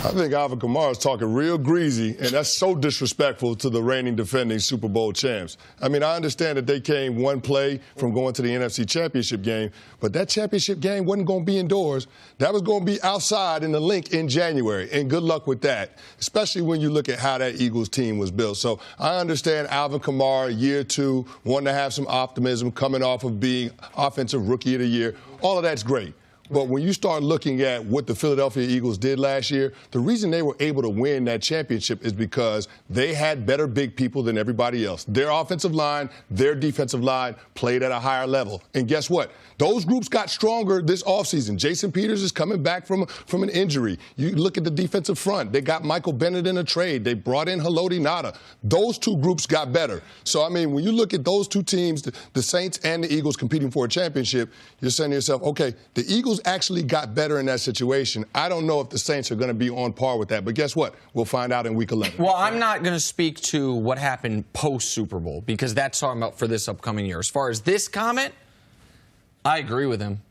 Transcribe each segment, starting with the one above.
I think Alvin Kamara is talking real greasy, and that's so disrespectful to the reigning defending Super Bowl champs. I mean, I understand that they came one play from going to the NFC Championship game, but that championship game wasn't going to be indoors. That was going to be outside in the Link in January, and good luck with that, especially when you look at how that Eagles team was built. So I understand Alvin Kamara, year two, wanting to have some optimism coming off of being Offensive Rookie of the Year. All of that's great. But when you start looking at what the Philadelphia Eagles did last year, the reason they were able to win that championship is because they had better big people than everybody else. Their offensive line, their defensive line played at a higher level. And guess what? Those groups got stronger this offseason. Jason Peters is coming back from an injury. You look at the defensive front. They got Michael Bennett in a trade. They brought in Haloti Ngata. Those two groups got better. So, I mean, when you look at those two teams, the Saints and the Eagles competing for a championship, you're saying to yourself, okay, the Eagles actually got better in that situation. I don't know if the Saints are going to be on par with that. But guess what? We'll find out in Week 11. Well, I'm not going to speak to what happened post-Super Bowl because that's talking about for this upcoming year. As far as this comment, I agree with him.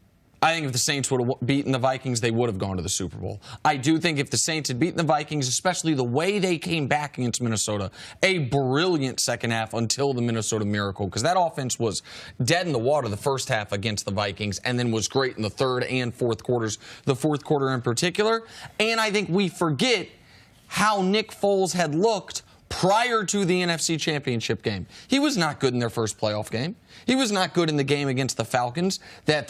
I think if the Saints would have beaten the Vikings, they would have gone to the Super Bowl. I do think if the Saints had beaten the Vikings, especially the way they came back against Minnesota, a brilliant second half until the Minnesota Miracle, because that offense was dead in the water the first half against the Vikings and then was great in the third and fourth quarters, the fourth quarter in particular. And I think we forget how Nick Foles had looked prior to the NFC Championship game. He was not good in their first playoff game. He was not good in the game against the Falcons that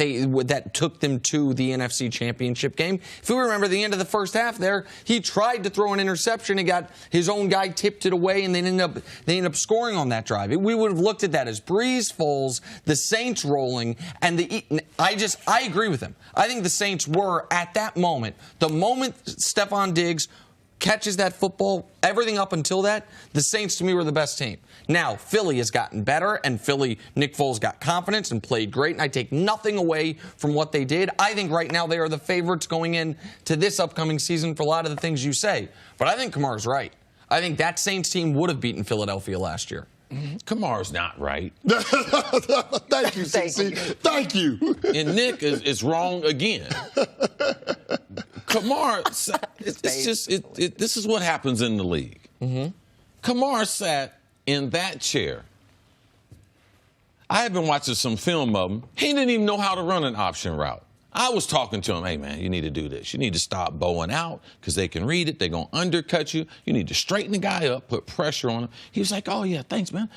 took them to the NFC Championship game. If you remember the end of the first half there, he tried to throw an interception and got his own guy tipped it away, and they ended up scoring on that drive. We would have looked at that as Breeze, Foles, the Saints rolling, and I agree with him. I think the Saints were, at that moment, the moment Stephon Diggs catches that football, everything up until that, the Saints to me were the best team. Now, Philly has gotten better, and Nick Foles got confidence and played great, and I take nothing away from what they did. I think right now they are the favorites going into this upcoming season for a lot of the things you say. But I think Kamara's right. I think that Saints team would have beaten Philadelphia last year. Kamara's not right. Thank you, CC. Thank you. And Nick is wrong again. Kamara, this is what happens in the league. Kamara sat in that chair. I have been watching some film of him. He didn't even know how to run an option route. I was talking to him, hey, man, you need to do this. You need to stop bowing out because they can read it. They're going to undercut you. You need to straighten the guy up, put pressure on him. He was like, oh, yeah, thanks, man.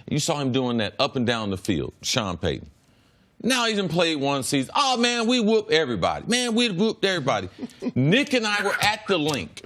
You saw him doing that up and down the field, Sean Payton. Now he's done played one season. Oh, man, we whooped everybody. Man, we whooped everybody. Nick and I were at the Link,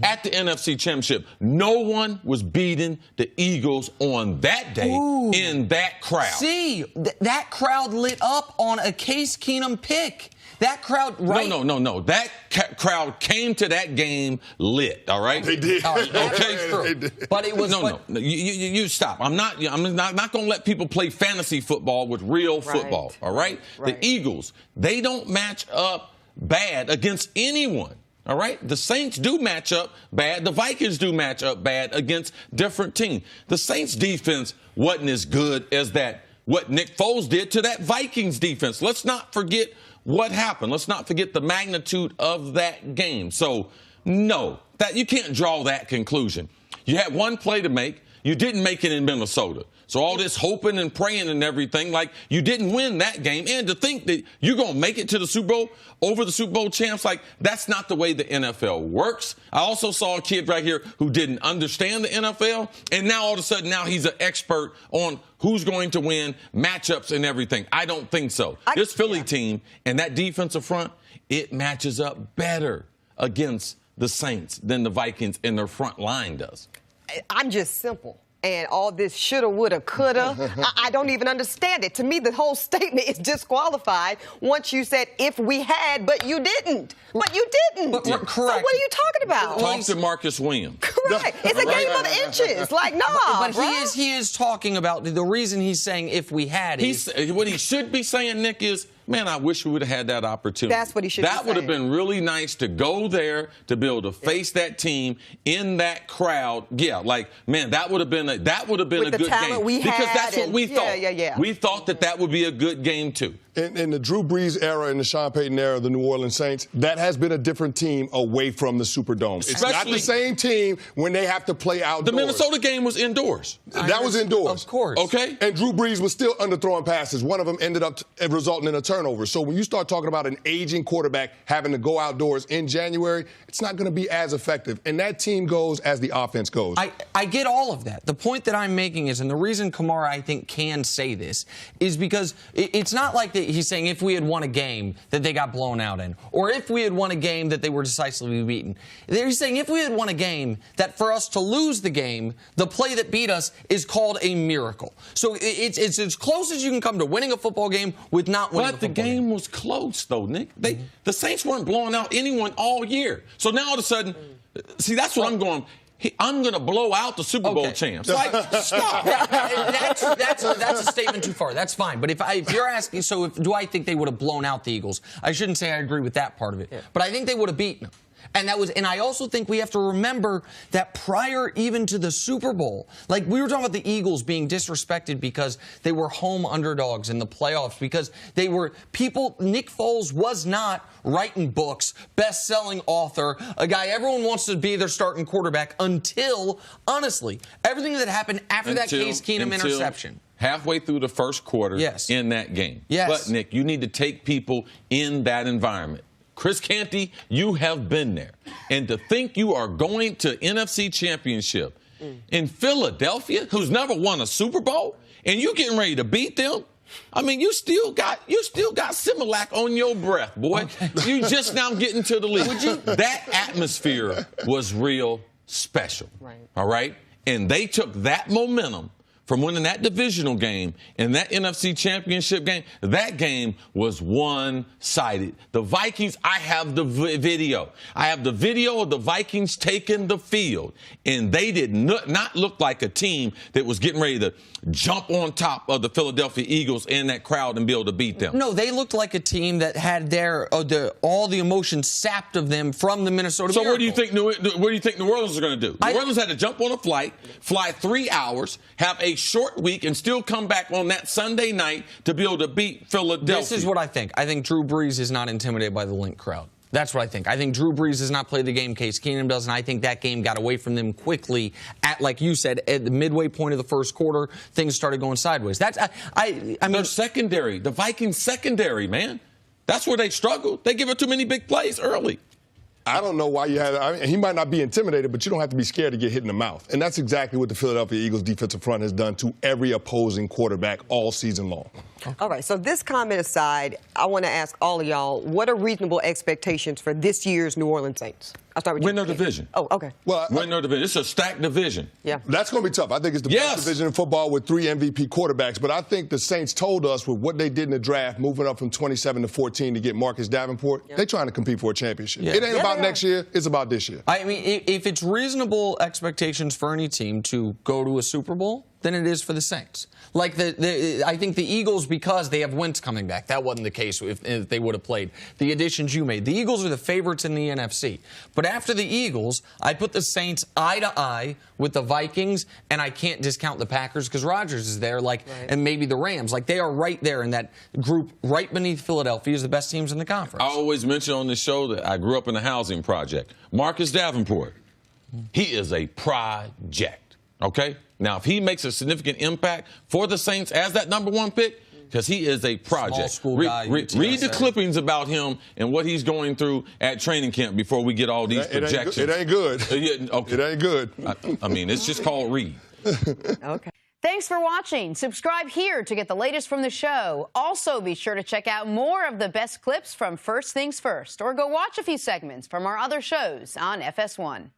at the NFC Championship. No one was beating the Eagles on that day in that crowd. See, that crowd lit up on a Case Keenum pick. That crowd, right? No. That crowd came to that game lit, all right? They did. Okay, they did. But it was no. You stop. I'm not going to let people play fantasy football with real football, all right? The Eagles, they don't match up bad against anyone. All right? The Saints do match up bad. The Vikings do match up bad against different teams. The Saints defense wasn't as good as what Nick Foles did to that Vikings defense. Let's not forget what happened. Let's not forget the magnitude of that game. So, no, you can't draw that conclusion. You had one play to make. You didn't make it in Minnesota. So all this hoping and praying and everything, like you didn't win that game. And to think that you're going to make it to the Super Bowl over the Super Bowl champs, like that's not the way the NFL works. I also saw a kid right here who didn't understand the NFL. And now all of a sudden now he's an expert on who's going to win, matchups and everything. I don't think so. This Philly team and that defensive front, it matches up better against the Saints than the Vikings and their front line does. I'm just simple. And all this shoulda, woulda, coulda, I don't even understand it. To me, the whole statement is disqualified once you said, if we had, but you didn't. But you didn't. Correct. So what are you talking about? Talk to Marcus Williams. Correct. It's a game of inches. Like, nah, But he is talking about the reason he's saying if we had what he should be saying, Nick, is, man, I wish we would have had that opportunity. That's what he should be saying. That would have been really nice to go there, to be able to face that team in that crowd. Yeah, like, man, that would have been a good game. We because had that's what we thought. Yeah. We thought that would be a good game, too. in the Drew Brees era and the Sean Payton era of the New Orleans Saints, that has been a different team away from the Superdome. It's not the same team when they have to play outdoors. The Minnesota game was indoors. That was indoors. Of course. Okay. And Drew Brees was still underthrowing passes. One of them ended up resulting in a turnover. So when you start talking about an aging quarterback having to go outdoors in January, it's not going to be as effective. And that team goes as the offense goes. I get all of that. The point that I'm making is, and the reason Kamara, I think, can say this, is because it's not like he's saying if we had won a game that they got blown out in, or if we had won a game that they were decisively beaten. They're saying if we had won a game, that for us to lose the game, the play that beat us is called a miracle. So it's as close as you can come to winning a football game with not winning a football game. But the game was close, though, Nick. The Saints weren't blowing out anyone all year. So now all of a sudden, see, that's what I'm going. I'm going to blow out the Super Bowl champs. Like, stop. That's a statement too far. That's fine. But if you're asking, so do I think they would have blown out the Eagles? I shouldn't say I agree with that part of it. Yeah. But I think they would have beaten them. And I also think we have to remember that prior even to the Super Bowl, like we were talking about the Eagles being disrespected because they were home underdogs in the playoffs, because they were Nick Foles was not writing books, best-selling author, a guy everyone wants to be their starting quarterback until, honestly, everything that happened after that Case Keenum interception. Halfway through the first quarter in that game. Yes. But, Nick, you need to take people in that environment. Chris Canty, you have been there. And to think you are going to NFC Championship in Philadelphia, who's never won a Super Bowl, and you getting ready to beat them? I mean, you still got Similac on your breath, boy. Okay. You just now getting to the league. That atmosphere was real special. Right. All right? And they took that momentum from winning that divisional game and that NFC Championship game. That game was one-sided. The Vikings, I have the video. I have the video of the Vikings taking the field, and they did not look like a team that was getting ready to jump on top of the Philadelphia Eagles and that crowd and be able to beat them. No, they looked like a team that had all the emotion sapped of them from the Minnesota So Miracle. where do you think New Orleans is going to do? New Orleans had to jump on a flight, fly 3 hours, have a short week, and still come back on that Sunday night to be able to beat Philadelphia. This is what I think. I think Drew Brees is not intimidated by the Link crowd. That's what I think. I think Drew Brees does not play the game Case Keenum does, and I think that game got away from them quickly at, like you said, at the midway point of the first quarter, things started going sideways. I mean, their secondary, the Vikings secondary, man. That's where they struggled. They give it too many big plays early. I don't know why you had. I mean, he might not be intimidated, but you don't have to be scared to get hit in the mouth. And that's exactly what the Philadelphia Eagles defensive front has done to every opposing quarterback all season long. All right, so this comment aside, I want to ask all of y'all, what are reasonable expectations for this year's New Orleans Saints? I'll start with you. Win their division. Oh, okay. Well, win their division. It's a stacked division. Yeah. That's going to be tough. I think it's the best division in football with 3 MVP quarterbacks. But I think the Saints told us with what they did in the draft, moving up from 27 to 14 to get Marcus Davenport, they're trying to compete for a championship. Yeah. It ain't about next year. It's about this year. I mean, if it's reasonable expectations for any team to go to a Super Bowl, than it is for the Saints. Like I think the Eagles, because they have Wentz coming back, that wasn't the case if they would have played. The additions you made. The Eagles are the favorites in the NFC. But after the Eagles, I put the Saints eye to eye with the Vikings, and I can't discount the Packers because Rodgers is there, and maybe the Rams. Like, they are right there in that group right beneath Philadelphia as the best teams in the conference. I always mention on this show that I grew up in a housing project. Marcus Davenport, he is a project, okay? Now, if he makes a significant impact for the Saints as that #1 pick, because he is a project. Small school guy. Read the clippings about him and what he's going through at training camp before we get all these projections. It ain't good. Okay. It ain't good. I mean, it's just called read. Okay. Thanks for watching. Subscribe here to get the latest from the show. Also, be sure to check out more of the best clips from First Things First, or go watch a few segments from our other shows on FS1.